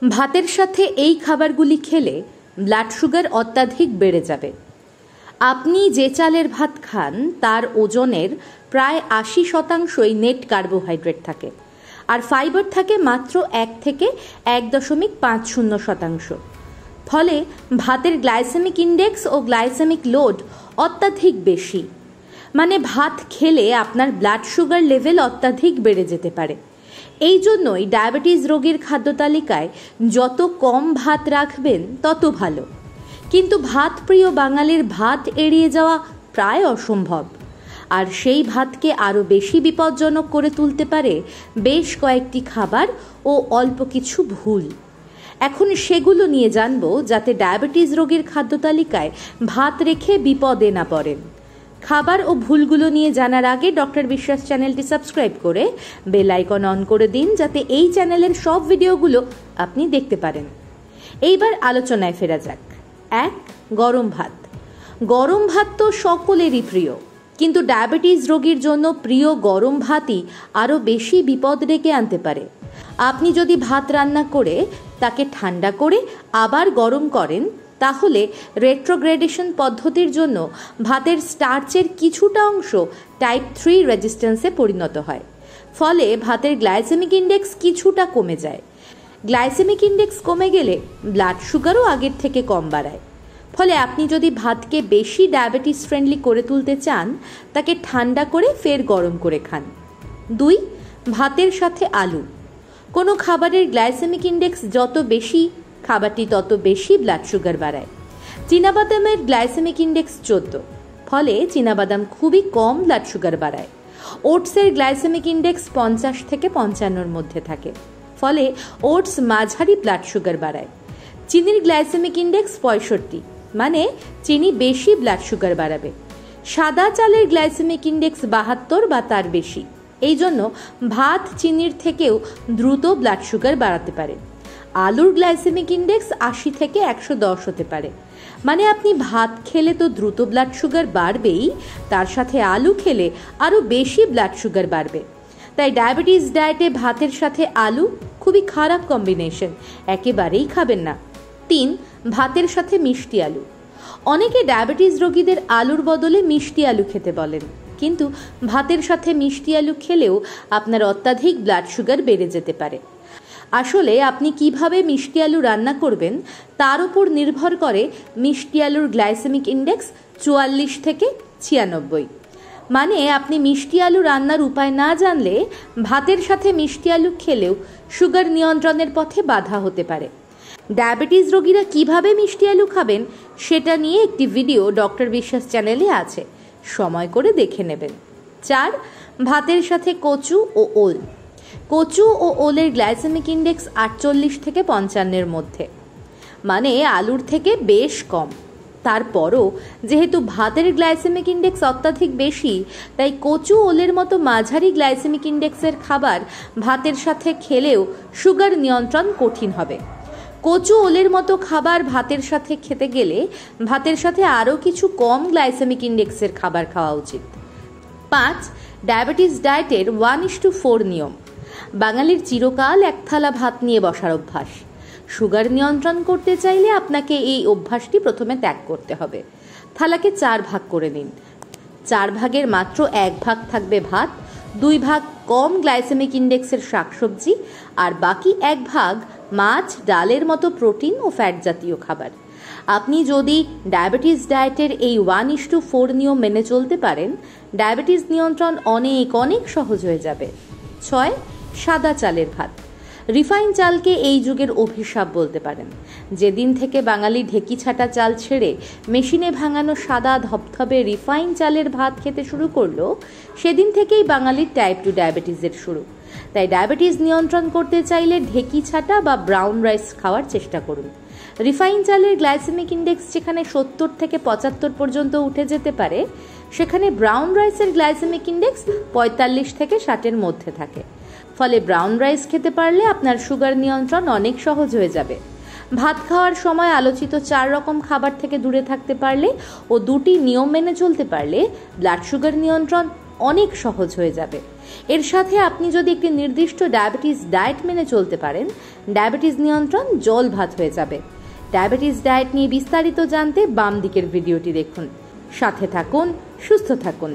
ভাতের সাথে এই খাবারগুলি খেলে ব্লাড সুগার অত্যাধিক বেড়ে যাবে। আপনি যে চালের ভাত খান তার ওজনের প্রায় ৮০% নেট কার্বোহাইড্রেট থাকে, আর ফাইবার থাকে মাত্র ১ থেকে ১.৫০%। ফলে ভাতের গ্লাইসেমিক ইন্ডেক্স ও গ্লাইসেমিক লোড অত্যাধিক বেশি। মানে ভাত খেলে আপনার ব্লাড সুগার লেভেল অত্যাধিক বেড়ে যেতে পারে। এই জন্যই ডায়াবেটিস রোগীর খাদ্য তালিকায় যত কম ভাত রাখবেন তত ভালো। কিন্তু ভাত প্রিয় বাঙালির ভাত এড়িয়ে যাওয়া প্রায় অসম্ভব, আর সেই ভাতকে আরও বেশি বিপজ্জনক করে তুলতে পারে বেশ কয়েকটি খাবার ও অল্প কিছু ভুল। এখন সেগুলো নিয়ে জানবো যাতে ডায়াবেটিস রোগীর খাদ্য তালিকায় ভাত রেখে বিপদে না পড়েন। খাবার ও ভুলগুলো নিয়ে জানার আগে ডক্টর বিশ্বাস চ্যানেলটি সাবস্ক্রাইব করে বেল আইকন অন করে দিন, যাতে এই চ্যানেলের সব ভিডিওগুলো আপনি দেখতে পারেন। এইবার আলোচনায় ফেরা যাক। ১. গরম ভাত। গরম ভাত তো সকলেরই প্রিয়, কিন্তু ডায়াবেটিস রোগীর জন্য প্রিয় গরম ভাতই আরও বেশি বিপদ ডেকে আনতে পারে। আপনি যদি ভাত রান্না করে তাকে ঠান্ডা করে আবার গরম করেন, তাহলে রেট্রোগ্রেডেশন পদ্ধতির জন্য ভাতের স্টার্চের কিছুটা অংশ টাইপ 3 রেজিস্ট্যান্সে পরিণত হয়। ফলে ভাতের গ্লাইসেমিক ইন্ডেক্স কিছুটা কমে যায়। গ্লাইসেমিক ইন্ডেক্স কমে গেলে ব্লাড সুগারও আগের থেকে কম বাড়ায়। ফলে আপনি যদি ভাতকে বেশি ডায়াবেটিস ফ্রেন্ডলি করে তুলতে চান, তাকে ঠান্ডা করে ফের গরম করে খান। ২. ভাতের সাথে আলু। কোনো খাবারের গ্লাইসেমিক ইন্ডেক্স যত বেশি, খাবারটি তত বেশি ব্লাড সুগার বাড়ায়। চীনাবাদামের গ্লাইসেমিক ইন্ডেক্স 14, ফলে চীনাবাদাম খুবই কম ব্লাড সুগার বাড়ায়। ওটসের গ্লাইসেমিক ইন্ডেক্স 50 থেকে 55-র মধ্যে থাকে, ফলে ওটস মাঝারি ব্লাড সুগার বাড়ায়। চিনির গ্লাইসেমিক ইন্ডেক্স 65, মানে চিনি বেশি ব্লাড সুগার বাড়াবে। সাদা চালের গ্লাইসেমিক ইন্ডেক্স 72 বা তার বেশি। এই জন্য ভাত চিনির থেকেও দ্রুত ব্লাড সুগার বাড়াতে পারে। আলুর গ্লাইসেমিক ইন্ডেক্স 80 থেকে 110 হতে পারে। মানে আপনি ভাত খেলে তো দ্রুত ব্লাড সুগার বাড়বেই, তার সাথে আলু খেলে আরও বেশি ব্লাড সুগার বাড়বে। তাই ডায়াবেটিস ডায়েটে ভাতের সাথে আলু খুবই খারাপ কম্বিনেশন, একেবারেই খাবেন না। ৩. ভাতের সাথে মিষ্টি আলু। অনেকে ডায়াবেটিস রোগীদের আলুর বদলে মিষ্টি আলু খেতে বলেন, কিন্তু ভাতের সাথে মিষ্টি আলু খেলেও আপনার অত্যাধিক ব্লাড সুগার বেড়ে যেতে পারে। আসলে আপনি কিভাবে মিষ্টি আলু রান্না করবেন তার উপর নির্ভর করে মিষ্টি আলুর গ্লাইসেমিক ইন্ডেক্স 44 থেকে 96। মানে আপনি মিষ্টি আলু রান্নার উপায় না জানলে ভাতের সাথে মিষ্টি আলু খেলেও সুগার নিয়ন্ত্রণের পথে বাধা হতে পারে। ডায়াবেটিস রোগীরা কিভাবে মিষ্টি আলু খাবেন সেটা নিয়ে একটি ভিডিও ডক্টর বিশ্বাস চ্যানেলে আছে, সময় করে দেখে নেবেন। ৪. ভাতের সাথে কচু ও ওল। কচু ও ওলের গ্লাইসেমিক ইন্ডেক্স 48 থেকে 55-এর মধ্যে, মানে আলুর থেকে বেশ কম। তারপরও যেহেতু ভাতের গ্লাইসেমিক ইন্ডেক্স অত্যাধিক বেশি, তাই কচু ওলের মতো মাঝারি গ্লাইসেমিক ইন্ডেক্সের খাবার ভাতের সাথে খেলেও সুগার নিয়ন্ত্রণ কঠিন হবে। কচু ওলের মতো খাবার ভাতের সাথে খেতে গেলে ভাতের সাথে আরও কিছু কম গ্লাইসেমিক ইন্ডেক্সের খাবার খাওয়া উচিত। ৫. ডায়াবেটিস ডায়েটের 1:4 নিয়ম। বাঙালির চিরকাল এক থালা ভাত নিয়ে বসার অভ্যাস। সুগার নিয়ন্ত্রণ করতে চাইলে আপনাকে এই অভ্যাসটি প্রথমে ত্যাগ করতে হবে। থালাকে 4 ভাগ করে নিন। 4 ভাগের মাত্র 1 ভাগ থাকবে ভাত, 2 ভাগ কম গ্লাইসেমিক ইন্ডেক্সের শাকসবজি, আর বাকি 1 ভাগ মাছ, ডালের মতো প্রোটিন ও ফ্যাট জাতীয় খাবার। আপনি যদি ডায়াবেটিস ডায়েটের এই 1:4 নিয়ম মেনে চলতে পারেন, ডায়াবেটিস নিয়ন্ত্রণ অনেক অনেক সহজ হয়ে যাবে। ৬. সাদা চালের ভাত। রিফাইন চালকে এই যুগের অভিশাপ বলতে পারেন। যেদিন থেকে বাঙালি ঢেকি ছাটা চাল ছেড়ে মেশিনে ভাঙানো সাদা ধবধবে রিফাইন চালের ভাত খেতে শুরু করলো, সেদিন থেকেই বাঙালির টাইপ 2 ডায়াবেটিসের শুরু। তাই ডায়াবেটিস নিয়ন্ত্রণ করতে চাইলে ঢেকি ছাটা বা ব্রাউন রাইস খাওয়ার চেষ্টা করুন। রিফাইন চালের গ্লাইসেমিক ইন্ডেক্স যেখানে 70 থেকে 75 পর্যন্ত উঠে যেতে পারে, সেখানে ব্রাউন রাইসের গ্লাইসেমিক ইন্ডেক্স 45 থেকে 60-এর মধ্যে থাকে। ফলে ব্রাউন রাইস খেতে পারলে আপনার সুগার নিয়ন্ত্রণ অনেক সহজ হয়ে যাবে। ভাত খাওয়ার সময় আলোচিত 4 রকম খাবার থেকে দূরে থাকতে পারলে ও 2টি নিয়ম মেনে চলতে পারলে ব্লাড সুগার নিয়ন্ত্রণ অনেক সহজ হয়ে যাবে। এর সাথে আপনি যদি একটি নির্দিষ্ট ডায়াবেটিস ডায়েট মেনে চলতে পারেন, ডায়াবেটিস নিয়ন্ত্রণ জল ভাত হয়ে যাবে। ডায়াবেটিস ডায়েট নিয়ে বিস্তারিত জানতে বাম দিকের ভিডিওটি দেখুন। সাথে থাকুন, সুস্থ থাকুন।